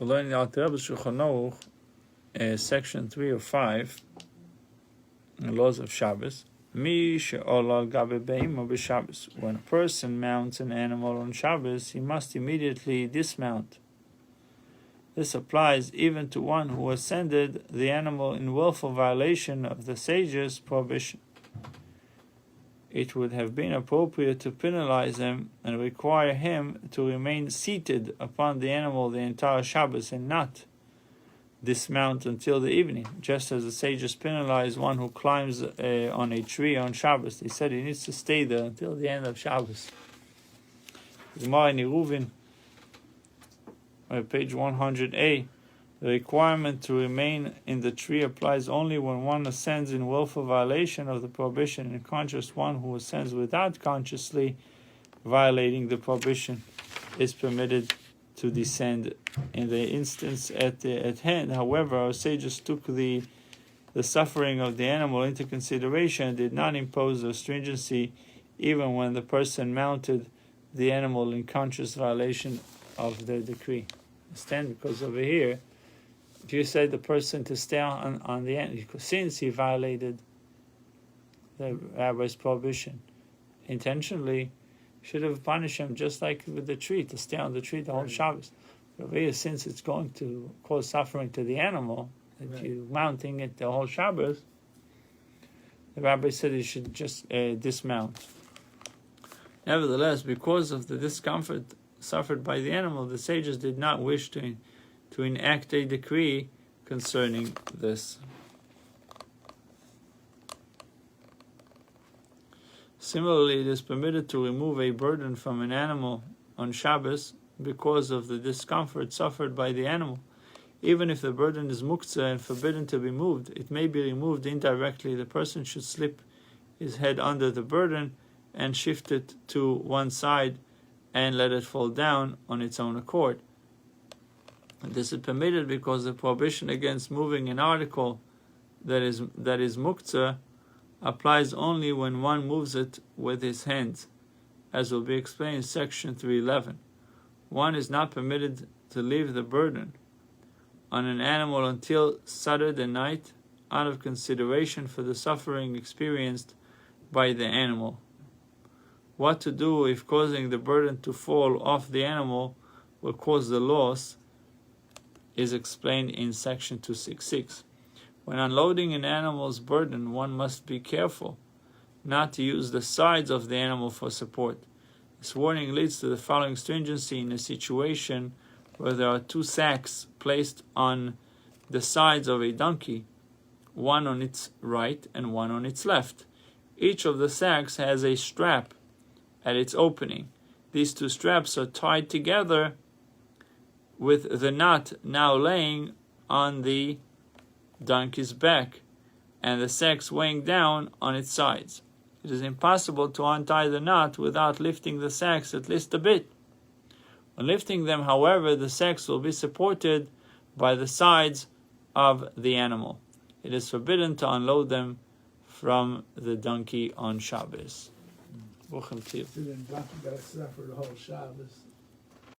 We're learning the Alter Rebbe's Shulchan Aruch, section 3 of 5, the laws of Shabbos. Mi she'ola al gabe be'ima b'Shabbos. When a person mounts an animal on Shabbos, he must immediately dismount. This applies even to one who ascended the animal in willful violation of the sage's prohibition. It would have been appropriate to penalize him and require him to remain seated upon the animal the entire Shabbos and not dismount until the evening, just as the sages penalize one who climbs on a tree on Shabbos. They said he needs to stay there until the end of Shabbos. Gemara in Eruvin, page 100a, the requirement to remain in the tree applies only when one ascends in willful violation of the prohibition, and conscious one who ascends without consciously violating the prohibition is permitted to descend. In the instance at hand, however, our sages took the suffering of the animal into consideration and did not impose a stringency even when the person mounted the animal in conscious violation of the decree. Understand? Because over here, if you say the person to stay on the animal, since he violated the rabbi's prohibition intentionally, should have punished him just like with the tree, to stay on the tree the whole Shabbos. But over here, since it's going to cause suffering to the animal, that you're mounting it the whole Shabbos, the rabbi said he should just dismount. Nevertheless, because of the discomfort suffered by the animal, the sages did not wish to enact a decree concerning this. Similarly, it is permitted to remove a burden from an animal on Shabbos because of the discomfort suffered by the animal. Even if the burden is muktzah and forbidden to be moved, it may be removed indirectly. The person should slip his head under the burden and shift it to one side and let it fall down on its own accord. This is permitted because the prohibition against moving an article that is muktzah applies only when one moves it with his hands, as will be explained in section 311. One is not permitted to leave the burden on an animal until Saturday night, out of consideration for the suffering experienced by the animal. What to do if causing the burden to fall off the animal will cause the loss is explained in section 266. When unloading an animal's burden, one must be careful not to use the sides of the animal for support. This warning leads to the following stringency in a situation where there are two sacks placed on the sides of a donkey, one on its right and one on its left. Each of the sacks has a strap at its opening. These two straps are tied together with the knot now laying on the donkey's back and the sacks weighing down on its sides. It is impossible to untie the knot without lifting the sacks at least a bit. When lifting them, however, the sacks will be supported by the sides of the animal. It is forbidden to unload them from the donkey on Shabbos. So then donkey got to suffer the whole Shabbos.